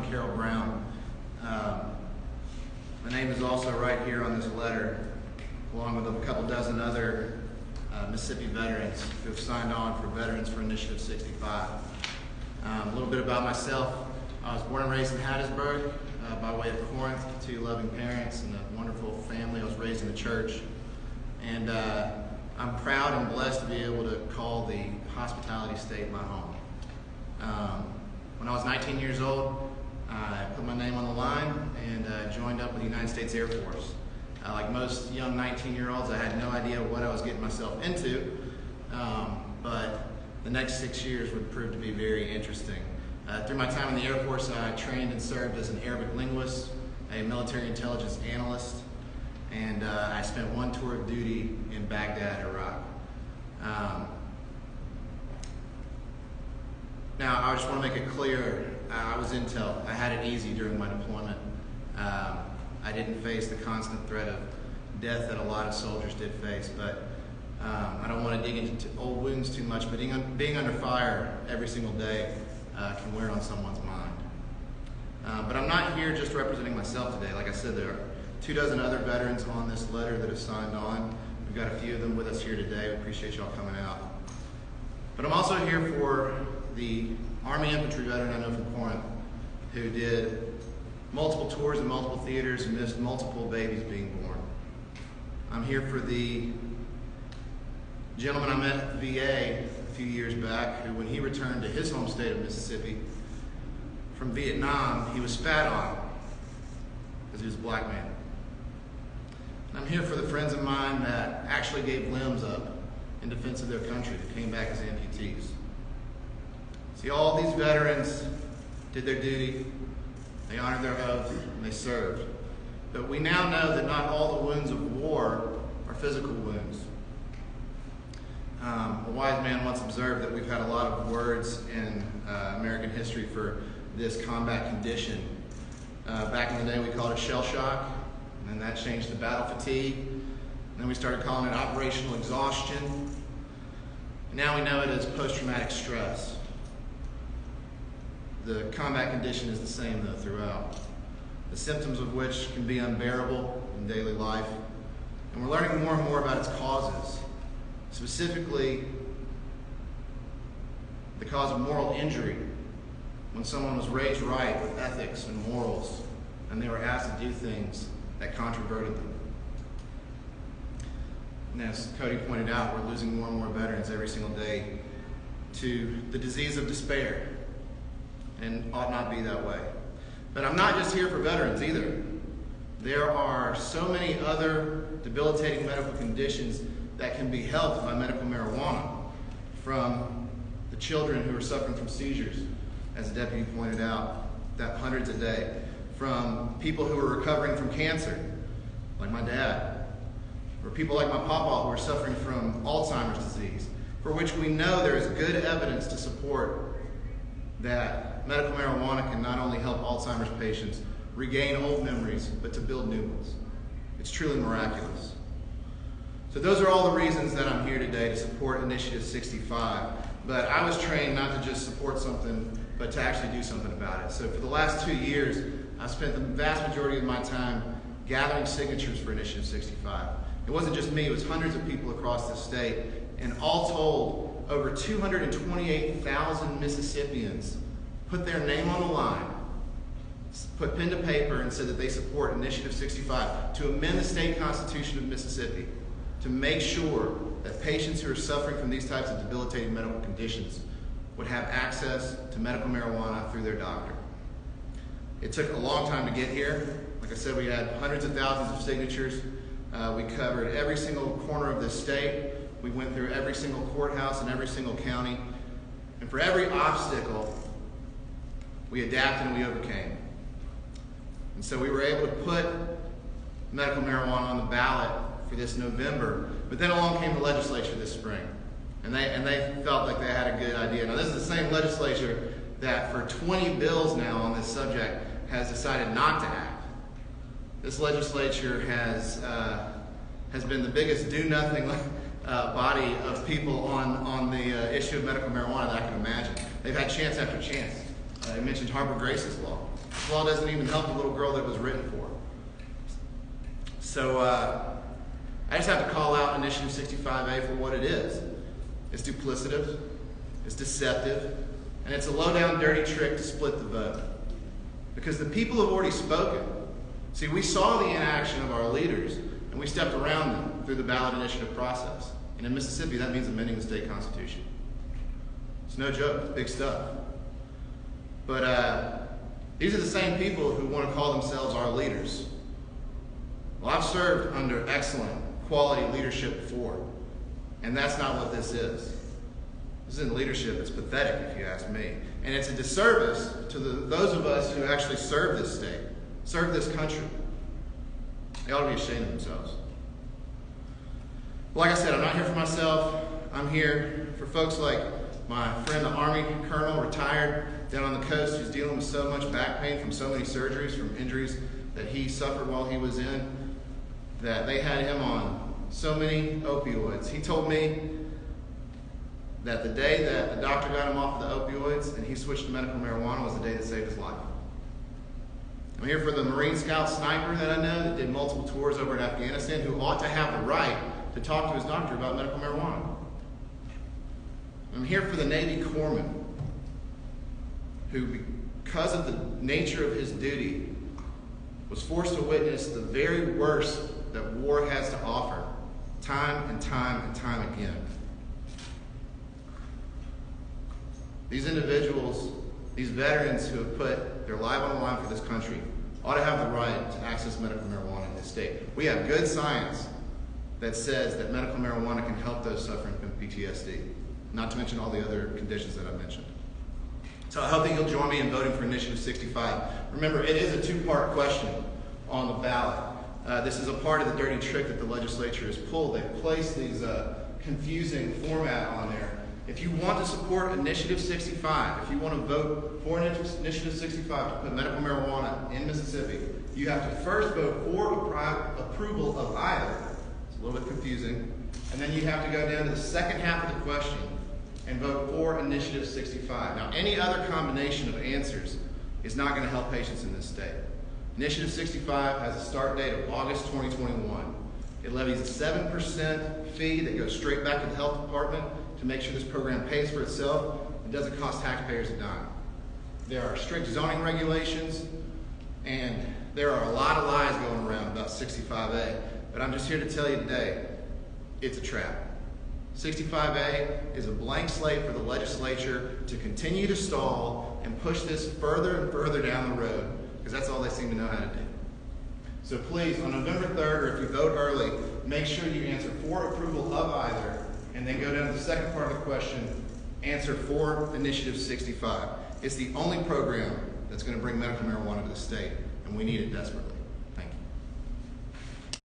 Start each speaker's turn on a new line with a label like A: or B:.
A: Carroll Brown. My name is also right here on this letter, along with a couple dozen other Mississippi veterans who have signed on for Veterans for Initiative 65. A little bit about myself. I was born and raised in Hattiesburg by way of Corinth, to 2 loving parents and a wonderful family. I was raised in the church. And I'm proud and blessed to be able to call the Hospitality State my home. When I was 19 years old, I put my name on the line and joined up with the United States Air Force. Like most young 19-year-olds, I had no idea what I was getting myself into, but the next 6 years would prove to be very interesting. Through my time in the Air Force, I trained and served as an Arabic linguist, a military intelligence analyst, and I spent 1 tour of duty in Baghdad, Iraq. Now, I just want to make it clear, I was intel. I had it easy during my deployment. I didn't face the constant threat of death that a lot of soldiers did face, but I don't want to dig into old wounds too much, but being under fire every single day can wear on someone's mind. But I'm not here just representing myself today. Like I said, there are 2 dozen other veterans on this letter that have signed on. We've got a few of them with us here today. We appreciate y'all coming out. But I'm also here for the Army infantry veteran I know from Corinth who did multiple tours in multiple theaters and missed multiple babies being born. I'm here for the gentleman I met at the VA a few years back who, when he returned to his home state of Mississippi from Vietnam, he was spat on because he was a black man. And I'm here for the friends of mine that actually gave limbs up in defense of their country, that came back as amputees. See, all these veterans did their duty, they honored their oath, and they served. But we now know that not all the wounds of war are physical wounds. A wise man once observed that we've had a lot of words in American history for this combat condition. Back in the day, we called it shell shock, and then that changed to battle fatigue. And then we started calling it operational exhaustion. And now we know it as post-traumatic stress. The combat condition is the same, though, throughout. The symptoms of which can be unbearable in daily life. And we're learning more and more about its causes. Specifically, the cause of moral injury, when someone was raised right with ethics and morals, and they were asked to do things that controverted them. And as Cody pointed out, we're losing more and more veterans every single day to the disease of despair, and ought not be that way. But I'm not just here for veterans either. There are so many other debilitating medical conditions that can be helped by medical marijuana, from the children who are suffering from seizures, as the deputy pointed out, that hundreds a day, from people who are recovering from cancer, like my dad, or people like my papa who are suffering from Alzheimer's disease, for which we know there is good evidence to support that medical marijuana can not only help Alzheimer's patients regain old memories, but to build new ones. It's truly miraculous. So those are all the reasons that I'm here today to support Initiative 65. But I was trained not to just support something, but to actually do something about it. So for the last 2 years, I've spent the vast majority of my time gathering signatures for Initiative 65. It wasn't just me, it was hundreds of people across the state. And all told, over 228,000 Mississippians put their name on the line, put pen to paper, and said that they support Initiative 65 to amend the state constitution of Mississippi to make sure that patients who are suffering from these types of debilitating medical conditions would have access to medical marijuana through their doctor. It took a long time to get here. Like I said, we had hundreds of thousands of signatures. We covered every single corner of the state. We went through every single courthouse in every single county. And for every obstacle, we adapted and we overcame. And so we were able to put medical marijuana on the ballot for this November. But then along came the legislature this spring. And they felt like they had a good idea. Now, this is the same legislature that for 20 bills now on this subject has decided not to act. This legislature has been the biggest do-nothing body of people on the issue of medical marijuana that I can imagine. They've had chance after chance. I mentioned Harper Grace's law. This law doesn't even help the little girl that it was written for. So I just have to call out Initiative 65A for what it is. It's duplicative, it's deceptive, and it's a low-down, dirty trick to split the vote. Because the people have already spoken. See, we saw the inaction of our leaders, and we stepped around them through the ballot initiative process. And in Mississippi, that means amending the state constitution. It's no joke, it's big stuff. But these are the same people who want to call themselves our leaders. Well, I've served under excellent, quality leadership before, and that's not what this is. This isn't leadership, it's pathetic if you ask me. And it's a disservice to those of us who actually serve this state, serve this country. They ought to be ashamed of themselves. Like I said, I'm not here for myself. I'm here for folks like my friend, the Army Colonel, retired down on the coast, who's dealing with so much back pain from so many surgeries, from injuries that he suffered while he was in, that they had him on so many opioids. He told me that the day that the doctor got him off of the opioids and he switched to medical marijuana was the day that saved his life. I'm here for the Marine Scout sniper that I know that did multiple tours over in Afghanistan, who ought to have the right to talk to his doctor about medical marijuana. I'm here for the Navy corpsman who, because of the nature of his duty, was forced to witness the very worst that war has to offer, time and time and time again. These individuals, these veterans who have put their life on the line for this country, ought to have the right to access medical marijuana in this state. We have good science that says that medical marijuana can help those suffering from PTSD, not to mention all the other conditions that I mentioned. So I hope that you'll join me in voting for Initiative 65. Remember, it is a two-part question on the ballot. This is a part of the dirty trick that the legislature has pulled. They've placed these confusing format on there. If you want to support Initiative 65, if you want to vote for Initiative 65 to put medical marijuana in Mississippi, you have to first vote for approval of either. It's a little bit confusing. And then you have to go down to the second half of the question and vote for Initiative 65. Now, any other combination of answers is not going to help patients in this state. Initiative 65 has a start date of August 2021. It levies a 7% fee that goes straight back to the health department to make sure this program pays for itself. It doesn't cost taxpayers a dime. There are strict zoning regulations, and there are a lot of lies going around about 65A. But I'm just here to tell you today, it's a trap. 65A is a blank slate for the legislature to continue to stall and push this further and further down the road, because that's all they seem to know how to do. So please, on November 3rd, or if you vote early, make sure you answer for approval of either, and then go down to the second part of the question, answer for Initiative 65. It's the only program that's going to bring medical marijuana to the state, and we need it desperately.